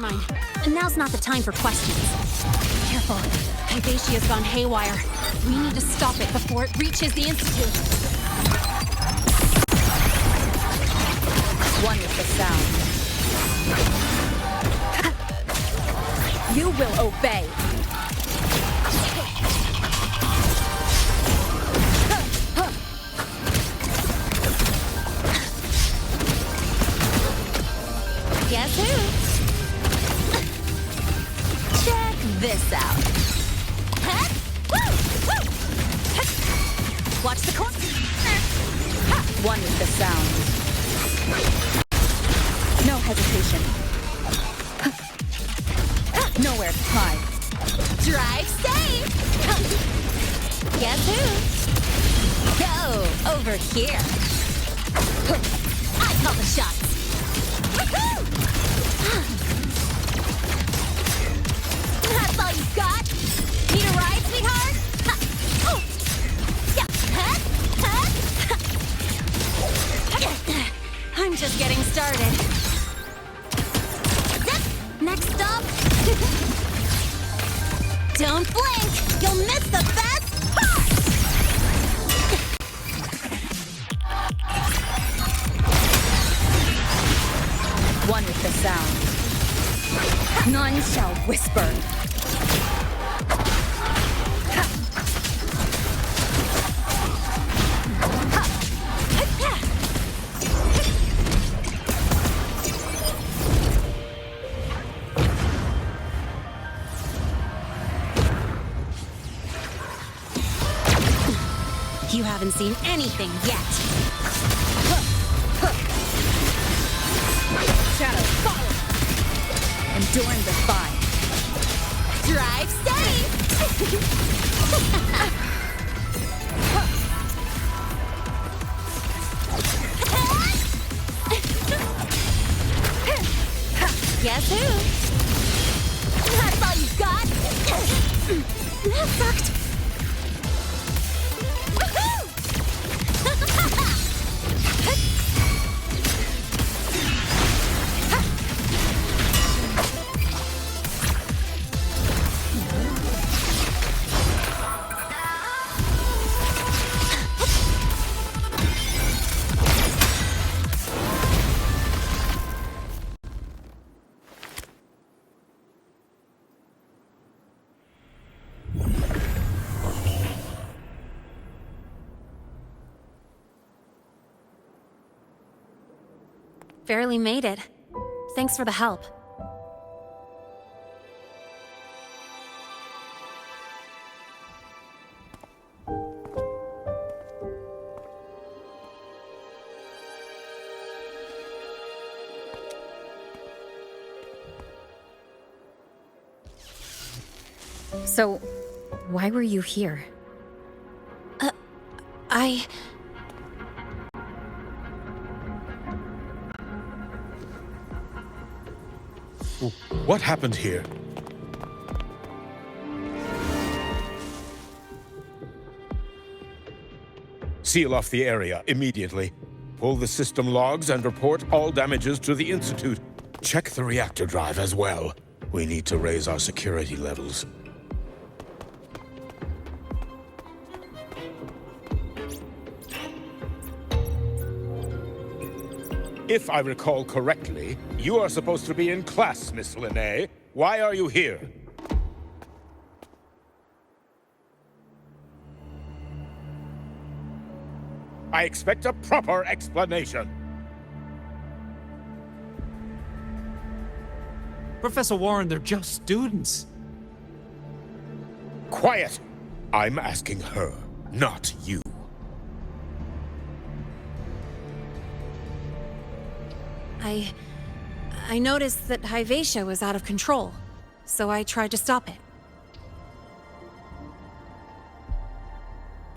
mind. Now's not the time for questions. Careful. Hyvatia's gone haywire. We need to stop it before it reaches the Institute. One with the sound. You will obey. Guess who? Check this out. Watch the corner. One with the sound. No hesitation. Nowhere to hide. Drive safe! Guess who? Go over here. I call the shots. Woohoo! That's all you got? Need a ride, sweetheart? Oh. Yeah. I'm just getting started. Next stop. Don't blink! You'll miss the best part! One with the sound. None shall whisper. You haven't seen anything yet. Shadow, follow! Enduring the fire. Drive safe! Guess who? That's all you got? That sucked. Barely made it. Thanks for the help. So, why were you here? What happened here? Seal off the area immediately. Pull the system logs and report all damages to the Institute. Check the reactor drive as well. We need to raise our security levels. If I recall correctly, you are supposed to be in class, Miss Linnae. Why are you here? I expect a proper explanation. Professor Warren, they're just students. Quiet! I'm asking her, not you. I noticed that Hyvatia was out of control, so I tried to stop it.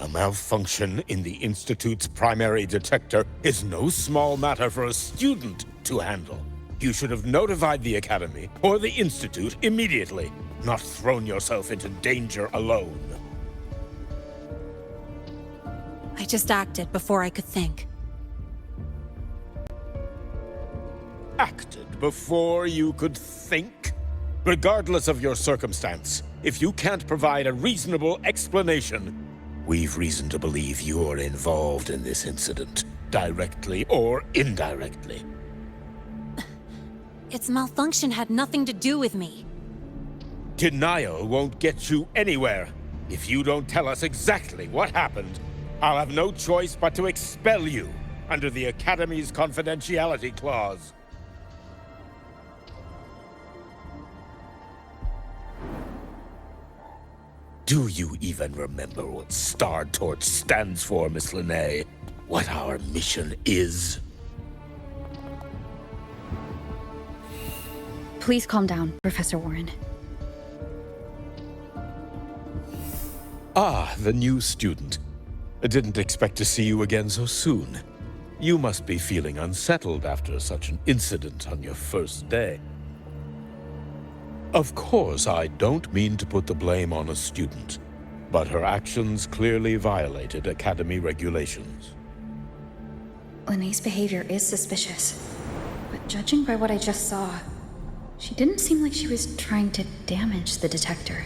A malfunction in the Institute's primary detector is no small matter for a student to handle. You should have notified the Academy or the Institute immediately, not thrown yourself into danger alone. I just acted before I could think. Acted before you could think? Regardless of your circumstance, if you can't provide a reasonable explanation, we've reason to believe you're involved in this incident, directly or indirectly. Its malfunction had nothing to do with me. Denial won't get you anywhere. If you don't tell us exactly what happened, I'll have no choice but to expel you under the Academy's confidentiality clause. Do you even remember what Star Torch stands for, Miss Linnae? What our mission is? Please calm down, Professor Warren. Ah, the new student. I didn't expect to see you again so soon. You must be feeling unsettled after such an incident on your first day. Of course, I don't mean to put the blame on a student, but her actions clearly violated Academy regulations. Linnae's behavior is suspicious, but judging by what I just saw, she didn't seem like she was trying to damage the detector.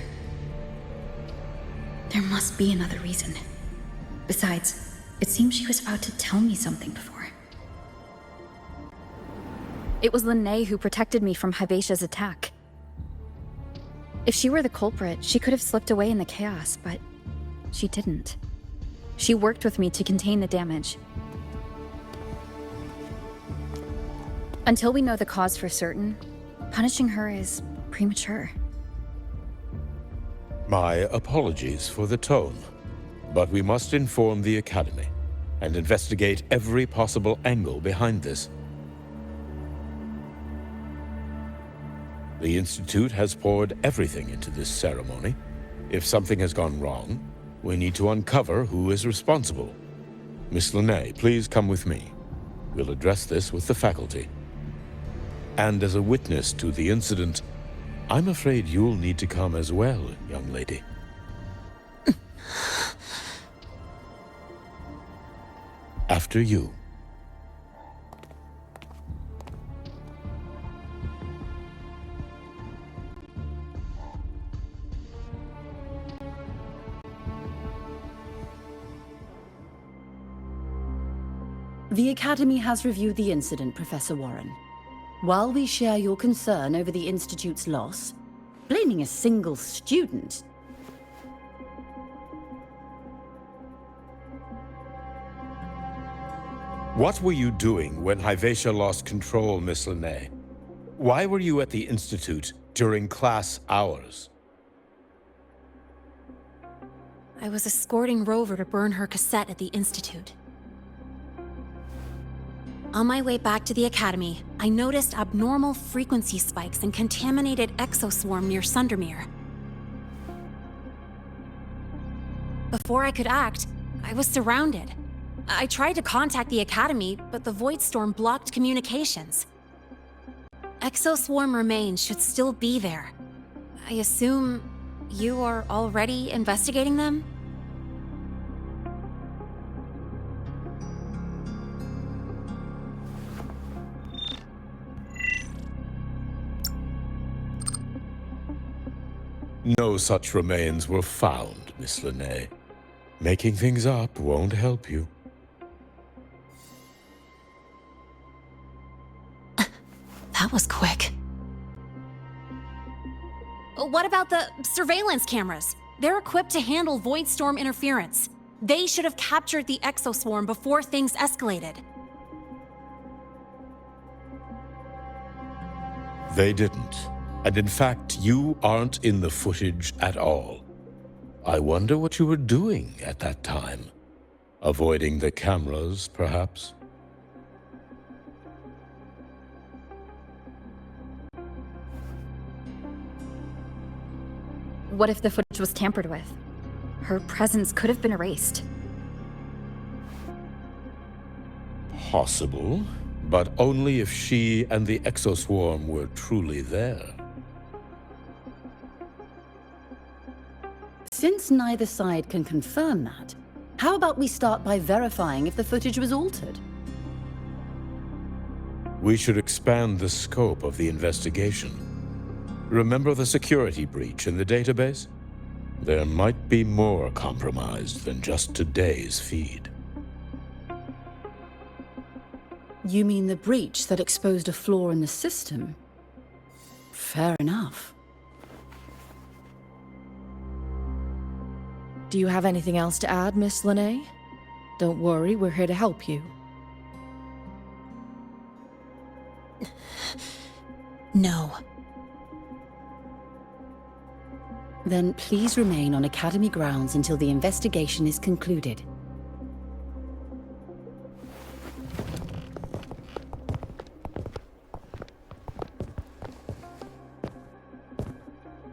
There must be another reason. Besides, it seems she was about to tell me something before. It was Linnae who protected me from Hybatia's attack. If she were the culprit, she could have slipped away in the chaos, but she didn't. She worked with me to contain the damage. Until we know the cause for certain, punishing her is premature. My apologies for the tone, but we must inform the Academy and investigate every possible angle behind this. The Institute has poured everything into this ceremony. If something has gone wrong, we need to uncover who is responsible. Miss Linnae, please come with me. We'll address this with the faculty. And as a witness to the incident, I'm afraid you'll need to come as well, young lady. After you. The Academy has reviewed the incident, Professor Warren. While we share your concern over the Institute's loss, blaming a single student... What were you doing when Hyvatia lost control, Miss Linnae? Why were you at the Institute during class hours? I was escorting Rover to burn her cassette at the Institute. On my way back to the Academy, I noticed abnormal frequency spikes and contaminated exoswarm near Sundermere. Before I could act, I was surrounded. I tried to contact the Academy, but the Void Storm blocked communications. Exoswarm remains should still be there. I assume you are already investigating them? No such remains were found, Miss Linnae. Making things up won't help you. That was quick. What about the surveillance cameras? They're equipped to handle Void Storm interference. They should have captured the exoswarm before things escalated. They didn't. And in fact, you aren't in the footage at all. I wonder what you were doing at that time. Avoiding the cameras, perhaps? What if the footage was tampered with? Her presence could have been erased. Possible, but only if she and the exoswarm were truly there. Since neither side can confirm that, how about we start by verifying if the footage was altered? We should expand the scope of the investigation. Remember the security breach in the database? There might be more compromised than just today's feed. You mean the breach that exposed a flaw in the system? Fair enough. Do you have anything else to add, Miss Lene? Don't worry, we're here to help you. No. Then please remain on Academy grounds until the investigation is concluded.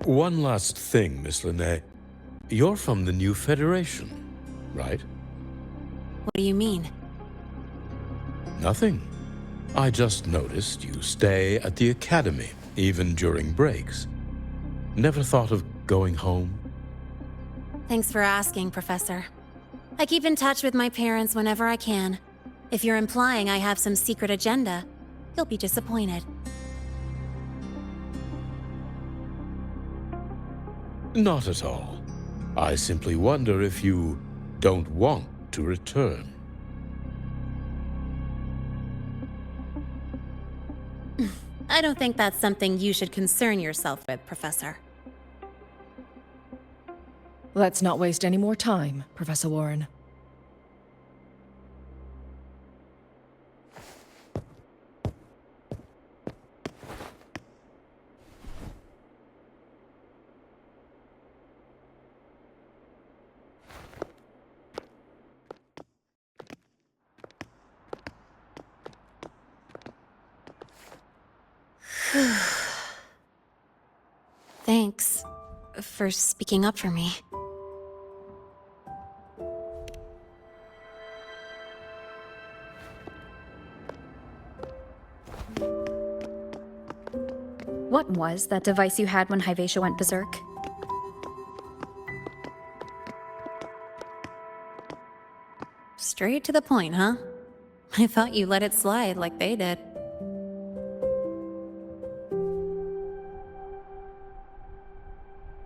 One last thing, Miss Lene. You're from the new Federation, right? What do you mean? Nothing. I just noticed you stay at the Academy, even during breaks. Never thought of going home? Thanks for asking, Professor. I keep in touch with my parents whenever I can. If you're implying I have some secret agenda, you'll be disappointed. Not at all. I simply wonder if you don't want to return. I don't think that's something you should concern yourself with, Professor. Let's not waste any more time, Professor Warren. Thanks for speaking up for me. What was that device you had when Hyvatia went berserk? Straight to the point, huh? I thought you let it slide like they did.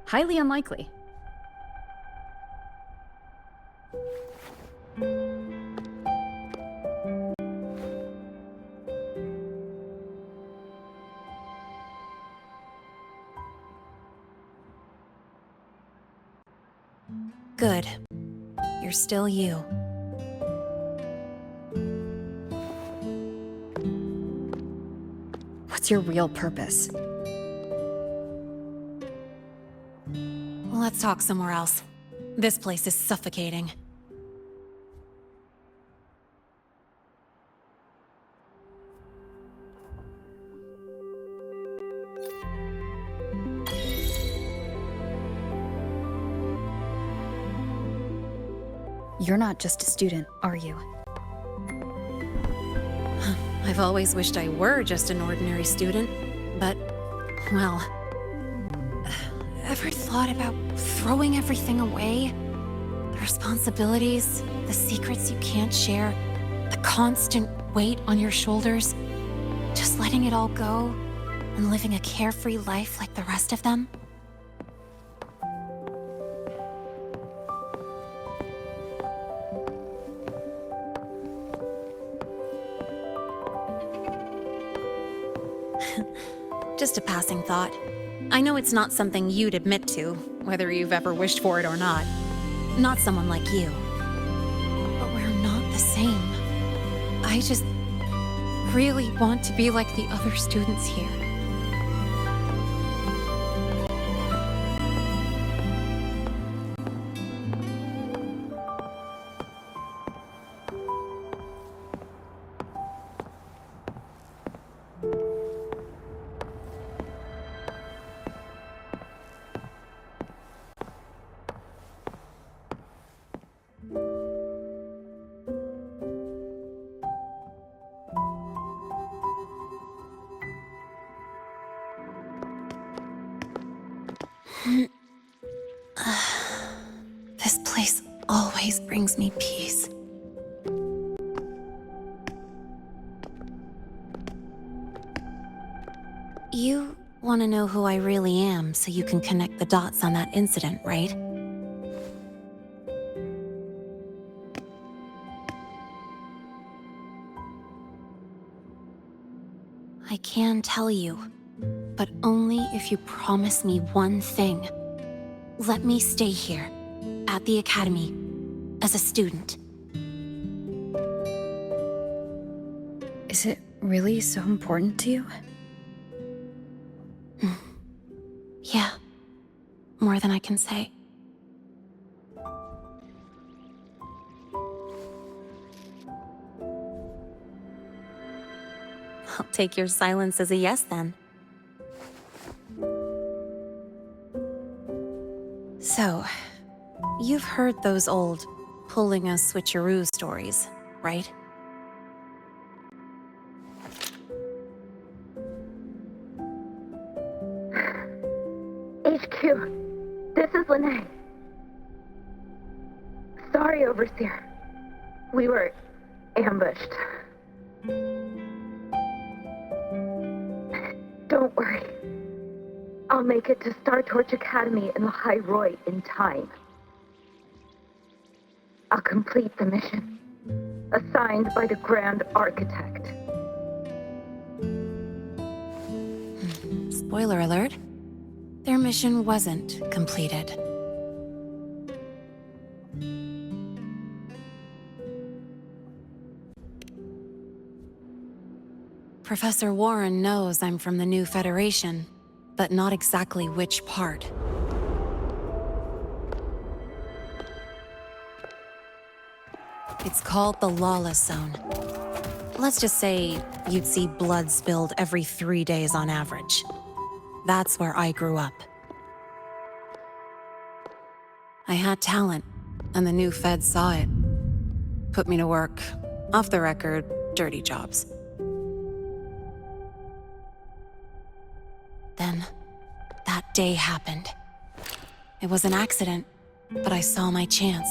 Highly unlikely. Good. You're still you. What's your real purpose? Let's talk somewhere else. This place is suffocating. You're not just a student, are you? I've always wished I were just an ordinary student, but, well... Ever thought about throwing everything away? The responsibilities, the secrets you can't share, the constant weight on your shoulders. Just letting it all go and living a carefree life like the rest of them? Just a passing thought. I know it's not something you'd admit to, whether you've ever wished for it or not. Not someone like you. But we're not the same. I just really want to be like the other students here. This place always brings me peace. want to know who I really am so you can connect the dots on that incident, right? I can tell you, but only if you promise me one thing. Let me stay here, at the Academy, as a student. Is it really so important to you? Yeah, more than I can say. I'll take your silence as a yes then. So, you've heard those old pulling a switcheroo stories, right? HQ, this is Lene. Sorry, Overseer. We were ambushed. Don't worry. I'll make it to Star Torch Academy in the High Roy in time. I'll complete the mission, assigned by the Grand Architect. Spoiler alert. Their mission wasn't completed. Professor Warren knows I'm from the new Federation, but not exactly which part. It's called the Lawless Zone. Let's just say you'd see blood spilled every 3 days on average. That's where I grew up. I had talent, and the new feds saw it. Put me to work, off the record, dirty jobs. Then, that day happened. It was an accident, but I saw my chance.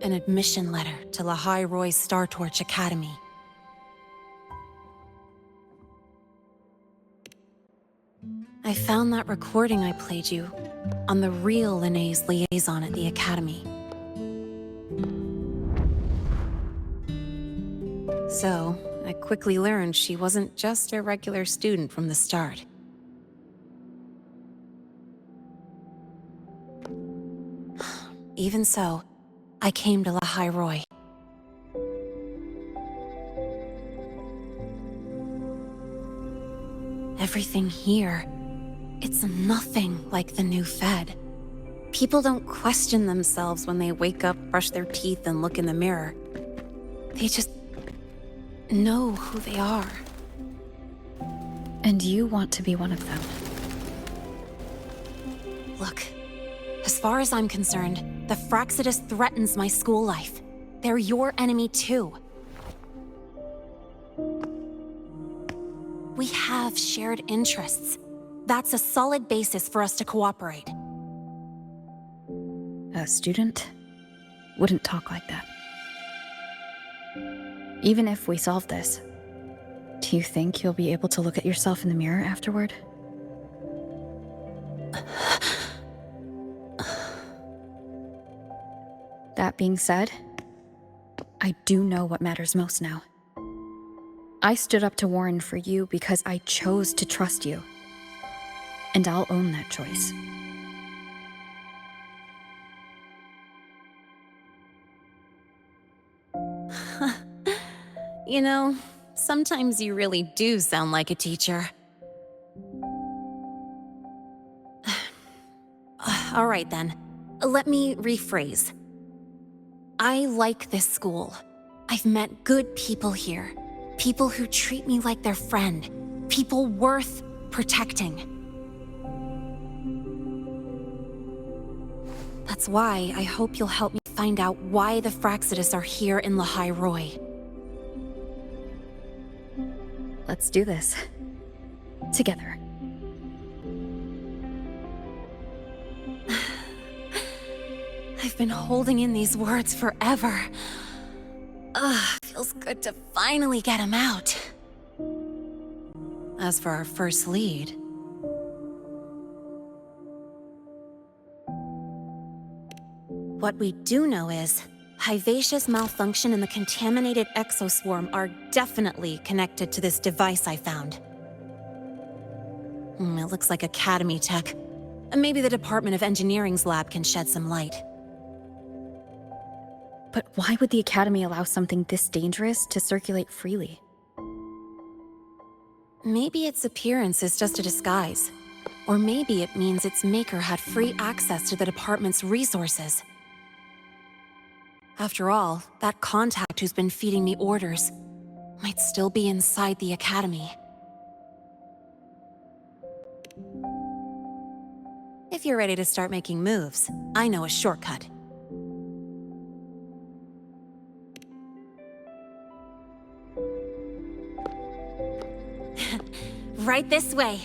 An admission letter to Lahai Roy's Star Torch Academy. I found that recording I played you on the real Lene's liaison at the Academy. So, I quickly learned she wasn't just a regular student from the start. Even so, I came to Lahai Roy. Everything here, it's nothing like the new Fed. People don't question themselves when they wake up, brush their teeth, and look in the mirror. They just know who they are. And you want to be one of them. Look, as far as I'm concerned, the Fraxidus threatens my school life. They're your enemy too. We have shared interests. That's a solid basis for us to cooperate. A student wouldn't talk like that. Even if we solve this, do you think you'll be able to look at yourself in the mirror afterward? That being said, I do know what matters most now. I stood up to Warren for you because I chose to trust you. And I'll own that choice. You know, sometimes you really do sound like a teacher. All right then, let me rephrase. I like this school. I've met good people here. People who treat me like their friend. People worth protecting. That's why I hope you'll help me find out why the Fraxidus are here in Lahai Roy. Let's do this. Together. I've been holding in these words forever. Ugh, feels good to finally get them out. As for our first lead... What we do know is, Hyvacia's malfunction and the contaminated exoswarm are definitely connected to this device I found. It looks like Academy tech. Maybe the Department of Engineering's lab can shed some light. But why would the Academy allow something this dangerous to circulate freely? Maybe its appearance is just a disguise. Or maybe it means its maker had free access to the department's resources. After all, that contact who's been feeding me orders might still be inside the Academy. If you're ready to start making moves, I know a shortcut. Right this way.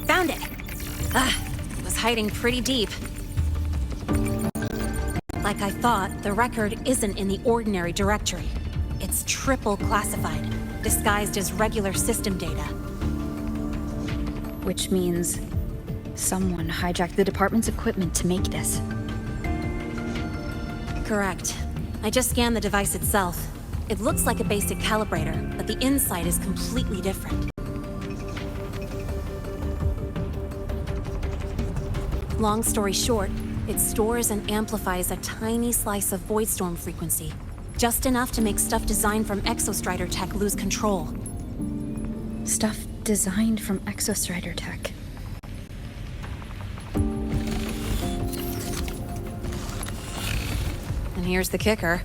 Found it! It was hiding pretty deep. Like I thought, the record isn't in the ordinary directory. It's triple classified, disguised as regular system data. Which means someone hijacked the department's equipment to make this. Correct. I just scanned the device itself. It looks like a basic calibrator, but the inside is completely different. Long story short, it stores and amplifies a tiny slice of Voidstorm frequency. Just enough to make stuff designed from Exostrider tech lose control. Stuff designed from Exostrider tech. And here's the kicker.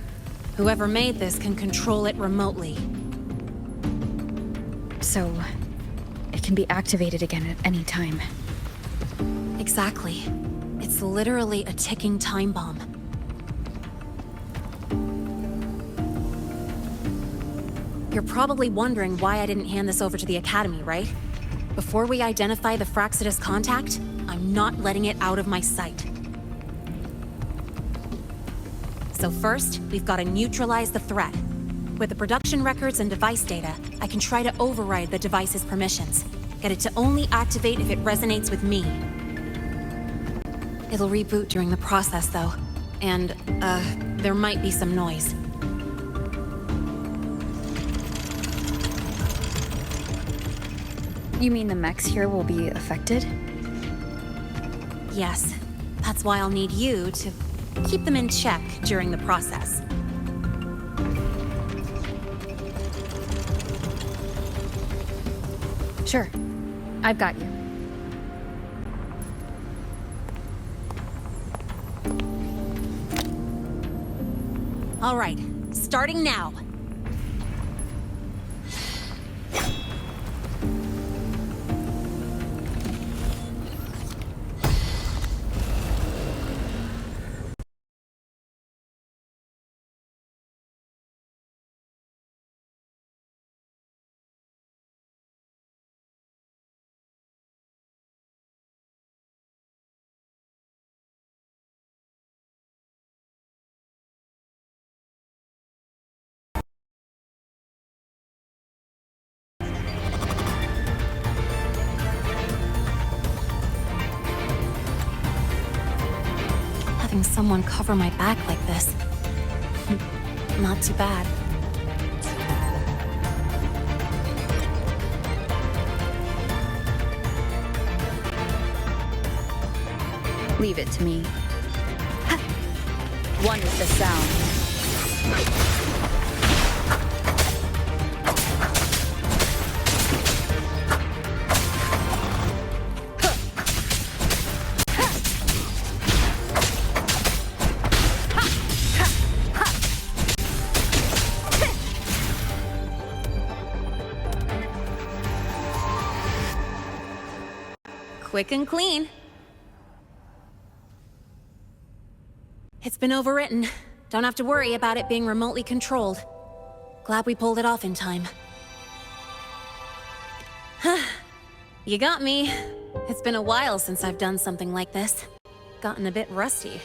Whoever made this can control it remotely. So, it can be activated again at any time. Exactly. It's literally a ticking time bomb. You're probably wondering why I didn't hand this over to the Academy, right? Before we identify the Fraxidus contact, I'm not letting it out of my sight. So first, we've got to neutralize the threat. With the production records and device data, I can try to override the device's permissions. Get it to only activate if it resonates with me. It'll reboot during the process, though. And, there might be some noise. You mean the mechs here will be affected? Yes. That's why I'll need you to keep them in check during the process. Sure. I've got you. All right, starting now. having someone cover my back like this. Not too bad. Leave it to me. One is the sound. Quick and clean. It's been overwritten. Don't have to worry about it being remotely controlled. Glad we pulled it off in time. You got me. It's been a while since I've done something like this. Gotten a bit rusty.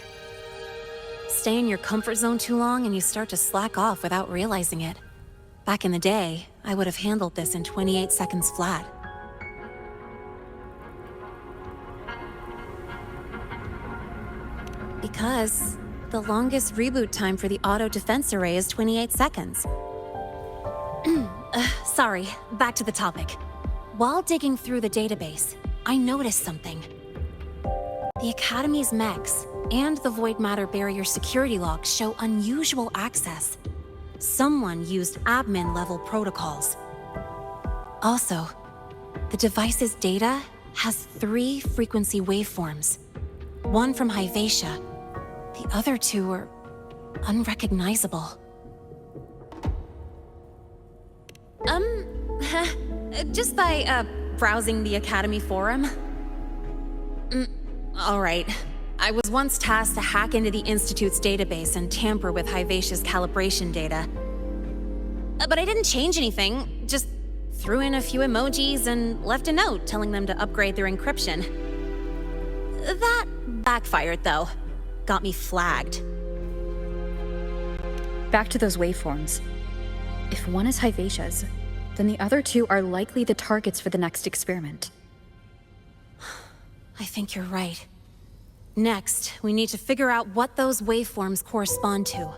Stay in your comfort zone too long and you start to slack off without realizing it. Back in the day, I would have handled this in 28 seconds flat. Because the longest reboot time for the auto defense array is 28 seconds. Sorry, back to the topic. While digging through the database, I noticed something. The Academy's mechs and the Void Matter Barrier security logs show unusual access. Someone used admin-level protocols. Also, the device's data has 3 frequency waveforms. One from Hyvatia. The other 2 are unrecognizable. Just by, browsing the Academy forum. Alright. I was once tasked to hack into the Institute's database and tamper with Hyvatia's calibration data. But I didn't change anything, just threw in a few emojis and left a note telling them to upgrade their encryption. That backfired, though. Got me flagged. Back to those waveforms. If one is Hyvatia's, then the other 2 are likely the targets for the next experiment. I think you're right. Next, we need to figure out what those waveforms correspond to.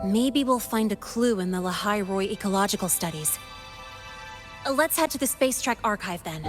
Maybe we'll find a clue in the Lehigh Roy ecological studies. Let's head to the Space Trek archive then.